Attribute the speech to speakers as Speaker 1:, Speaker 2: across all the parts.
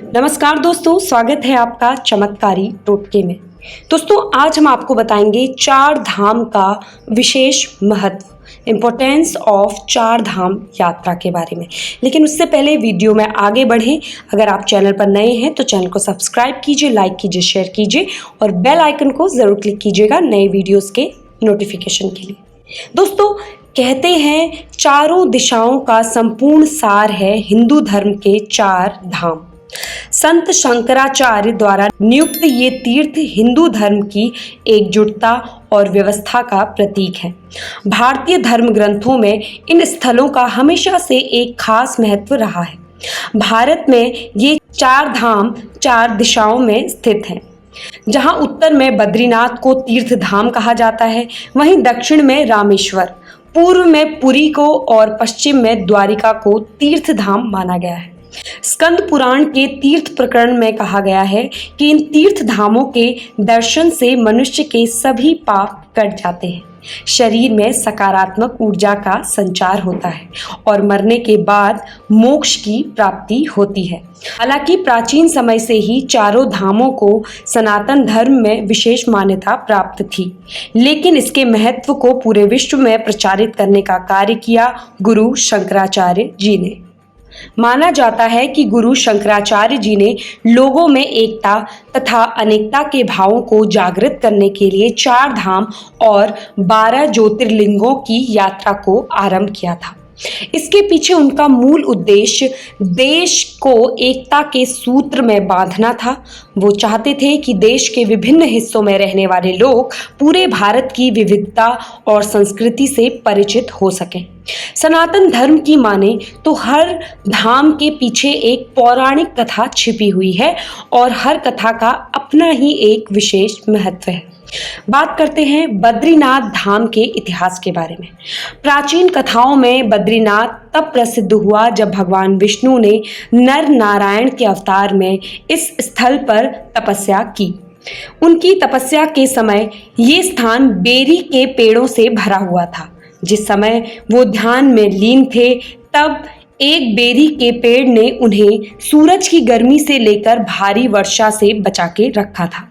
Speaker 1: नमस्कार दोस्तों, स्वागत है आपका चमत्कारी टोटके में। दोस्तों, आज हम आपको बताएंगे चार धाम का विशेष महत्व, इम्पोर्टेंस ऑफ चार धाम यात्रा के बारे में। लेकिन उससे पहले वीडियो में आगे बढ़ें, अगर आप चैनल पर नए हैं तो चैनल को सब्सक्राइब कीजिए, लाइक कीजिए, शेयर कीजिए और बेल आइकन को ज़रूर क्लिक कीजिएगा नए वीडियोज़ के नोटिफिकेशन के लिए। दोस्तों, कहते हैं चारों दिशाओं का संपूर्ण सार है हिंदू धर्म के चार धाम। संत शंकराचार्य द्वारा नियुक्त ये तीर्थ हिंदू धर्म की एकजुटता और व्यवस्था का प्रतीक है। भारतीय धर्म ग्रंथों में इन स्थलों का हमेशा से एक खास महत्व रहा है। भारत में ये चार धाम चार दिशाओं में स्थित हैं। जहां उत्तर में बद्रीनाथ को तीर्थ धाम कहा जाता है, वहीं दक्षिण में रामेश्वर, पूर्व में पुरी को और पश्चिम में द्वारिका को तीर्थ धाम माना गया है। स्कंद पुराण के तीर्थ प्रकरण में कहा गया है कि इन तीर्थ धामों के दर्शन से मनुष्य के सभी पाप कट जाते हैं, शरीर में सकारात्मक ऊर्जा का संचार होता है और मरने के बाद मोक्ष की प्राप्ति होती है। हालांकि प्राचीन समय से ही चारों धामों को सनातन धर्म में विशेष मान्यता प्राप्त थी, लेकिन इसके महत्व को पूरे विश्व में प्रचारित करने का कार्य किया गुरु शंकराचार्य जी ने। माना जाता है कि गुरु शंकराचार्य जी ने लोगों में एकता तथा अनेकता के भावों को जागृत करने के लिए चार धाम और 12 ज्योतिर्लिंगों की यात्रा को आरंभ किया था। इसके पीछे उनका मूल उद्देश्य देश को एकता के सूत्र में बांधना था। वो चाहते थे कि देश के विभिन्न हिस्सों में रहने वाले लोग पूरे भारत की विविधता और संस्कृति से परिचित हो सकें। सनातन धर्म की माने तो हर धाम के पीछे एक पौराणिक कथा छिपी हुई है और हर कथा का अपना ही एक विशेष महत्व है। बात करते हैं बद्रीनाथ धाम के इतिहास के बारे में। प्राचीन कथाओं में बद्रीनाथ तब प्रसिद्ध हुआ जब भगवान विष्णु ने नर नारायण के अवतार में इस स्थल पर तपस्या की। उनकी तपस्या के समय ये स्थान बेरी के पेड़ों से भरा हुआ था। जिस समय वो ध्यान में लीन थे, तब एक बेरी के पेड़ ने उन्हें सूरज की गर्मी से लेकर भारी वर्षा से बचा के रखा था।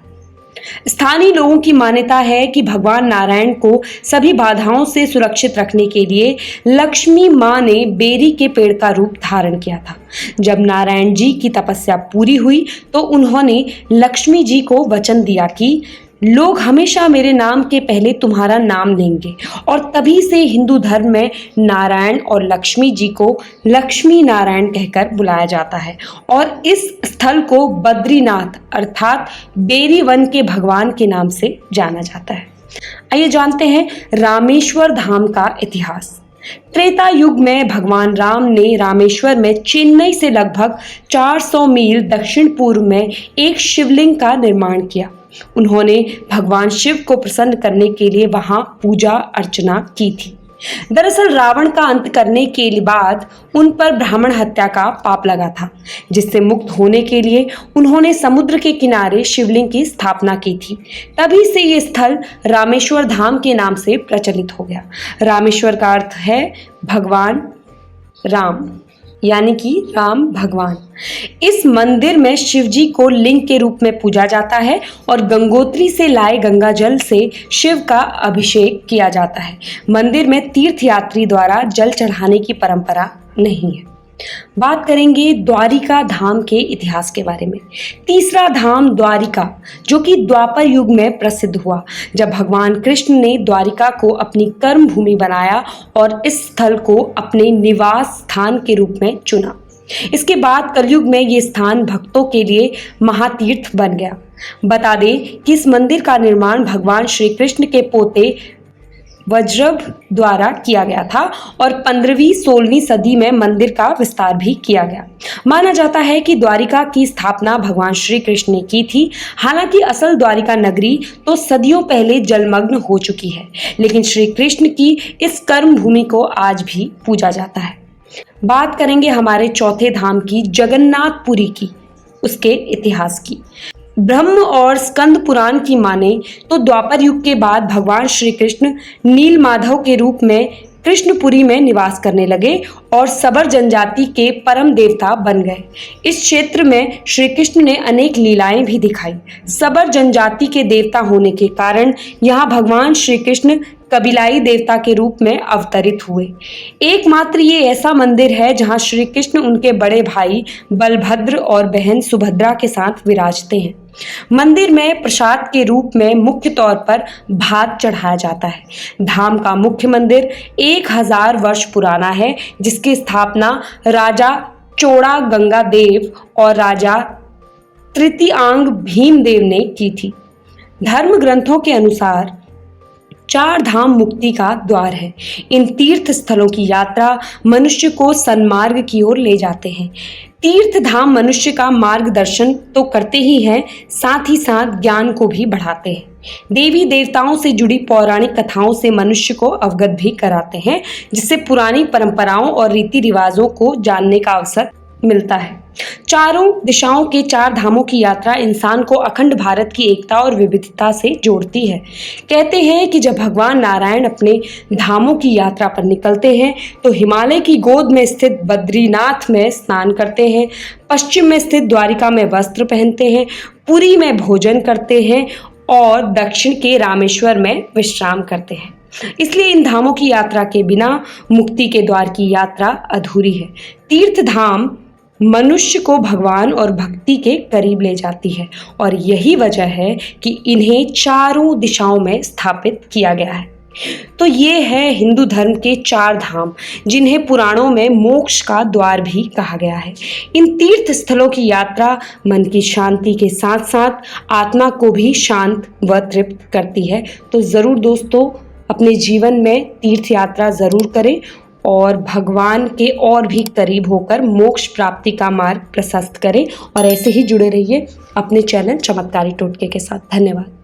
Speaker 1: स्थानीय लोगों की मान्यता है कि भगवान नारायण को सभी बाधाओं से सुरक्षित रखने के लिए लक्ष्मी मां ने बेरी के पेड़ का रूप धारण किया था। जब नारायण जी की तपस्या पूरी हुई तो उन्होंने लक्ष्मी जी को वचन दिया कि लोग हमेशा मेरे नाम के पहले तुम्हारा नाम लेंगे, और तभी से हिंदू धर्म में नारायण और लक्ष्मी जी को लक्ष्मी नारायण कहकर बुलाया जाता है और इस स्थल को बद्रीनाथ अर्थात बेरी वन के भगवान के नाम से जाना जाता है। आइए जानते हैं रामेश्वर धाम का इतिहास। त्रेता युग में भगवान राम ने रामेश्वर में चेन्नई से लगभग 400 मील दक्षिण पूर्व में एक शिवलिंग का निर्माण किया। उन्होंने भगवान शिव को प्रसन्न करने के लिए वहां पूजा अर्चना की थी। दरअसल रावण का अंत करने के बाद उन पर ब्राह्मण हत्या का पाप लगा था, जिससे मुक्त होने के लिए उन्होंने समुद्र के किनारे शिवलिंग की स्थापना की थी। तभी से ये स्थल रामेश्वर धाम के नाम से प्रचलित हो गया। रामेश्वर का अर्थ है भगवान राम, यानी कि राम भगवान। इस मंदिर में शिव जी को लिंग के रूप में पूजा जाता है और गंगोत्री से लाए गंगा जल से शिव का अभिषेक किया जाता है। मंदिर में तीर्थयात्री द्वारा जल चढ़ाने की परंपरा नहीं है। बात करेंगे द्वारिका धाम के इतिहास के बारे में। तीसरा धाम द्वारिका, जो कि द्वापर युग में प्रसिद्ध हुआ, जब भगवान कृष्ण ने द्वारिका को अपनी कर्म भूमि बनाया और इस स्थल को अपने निवास स्थान के रूप में चुना। इसके बाद कलयुग में ये स्थान भक्तों के लिए महातीर्थ बन गया। बता दें कि इस मंदिर का निर्माण भगवान श्री कृष्ण के पोते वज्रभ द्वारा किया गया था और 15वीं-16वीं सदी में मंदिर का विस्तार भी किया गया। माना जाता है कि द्वारिका की स्थापना भगवान श्री कृष्ण ने की थी। हालांकि असल द्वारिका नगरी तो सदियों पहले जलमग्न हो चुकी है, लेकिन श्री कृष्ण की इस कर्म भूमि को आज भी पूजा जाता है। बात करेंगे हमारे चौथे धाम की, जगन्नाथपुरी की, उसके इतिहास की। ब्रह्म और स्कंद पुराण की माने तो द्वापर युग के बाद भगवान श्री कृष्ण नील माधव के रूप में कृष्णपुरी में निवास करने लगे और सबर जनजाति के परम देवता बन गए। इस क्षेत्र में श्री कृष्ण ने अनेक लीलाएं भी दिखाई। सबर जनजाति के देवता होने के कारण यहाँ भगवान श्री कृष्ण कबीलाई देवता के रूप में अवतरित हुए। एकमात्र ये ऐसा मंदिर है जहाँ श्री कृष्ण उनके बड़े भाई बलभद्र और बहन सुभद्रा के साथ विराजते हैं। मंदिर में प्रसाद के रूप में मुख्य तौर पर भात चढ़ाया जाता है। धाम का मुख्य मंदिर 1000 वर्ष पुराना है, जिसकी स्थापना राजा चोड़ा गंगा देव और राजा तृतीयांग भीमदेव ने की थी। धर्म ग्रंथों के अनुसार 4 धाम मुक्ति का द्वार है। इन तीर्थ स्थलों की यात्रा मनुष्य को सन्मार्ग की ओर ले जाते हैं। तीर्थ धाम मनुष्य का मार्गदर्शन तो करते ही हैं, साथ ही साथ ज्ञान को भी बढ़ाते हैं। देवी देवताओं से जुड़ी पौराणिक कथाओं से मनुष्य को अवगत भी कराते हैं, जिससे पुरानी परंपराओं और रीति रिवाजों को जानने का अवसर मिलता है। चारों दिशाओं के 4 धामों की यात्रा इंसान को अखंड भारत की एकता और विविधता से जोड़ती है। कहते हैं कि जब भगवान नारायण अपने धामों की यात्रा पर निकलते हैं तो हिमालय की गोद में स्थित बद्रीनाथ में स्नान करते हैं, पश्चिम में स्थित द्वारिका में वस्त्र पहनते हैं, पुरी में भोजन करते हैं और दक्षिण के रामेश्वर में विश्राम करते हैं। इसलिए इन धामों की यात्रा के बिना मुक्ति के द्वार की यात्रा अधूरी है। तीर्थ धाम मनुष्य को भगवान और भक्ति के करीब ले जाती है और यही वजह है कि इन्हें चारों दिशाओं में स्थापित किया गया है। तो ये है हिंदू धर्म के 4 धाम, जिन्हें पुराणों में मोक्ष का द्वार भी कहा गया है। इन तीर्थ स्थलों की यात्रा मन की शांति के साथ साथ आत्मा को भी शांत व तृप्त करती है। तो ज़रूर दोस्तों अपने जीवन में तीर्थ यात्रा ज़रूर करें और भगवान के और भी करीब होकर मोक्ष प्राप्ति का मार्ग प्रशस्त करें। और ऐसे ही जुड़े रहिए अपने चैनल चमत्कारी टोटके के साथ। धन्यवाद।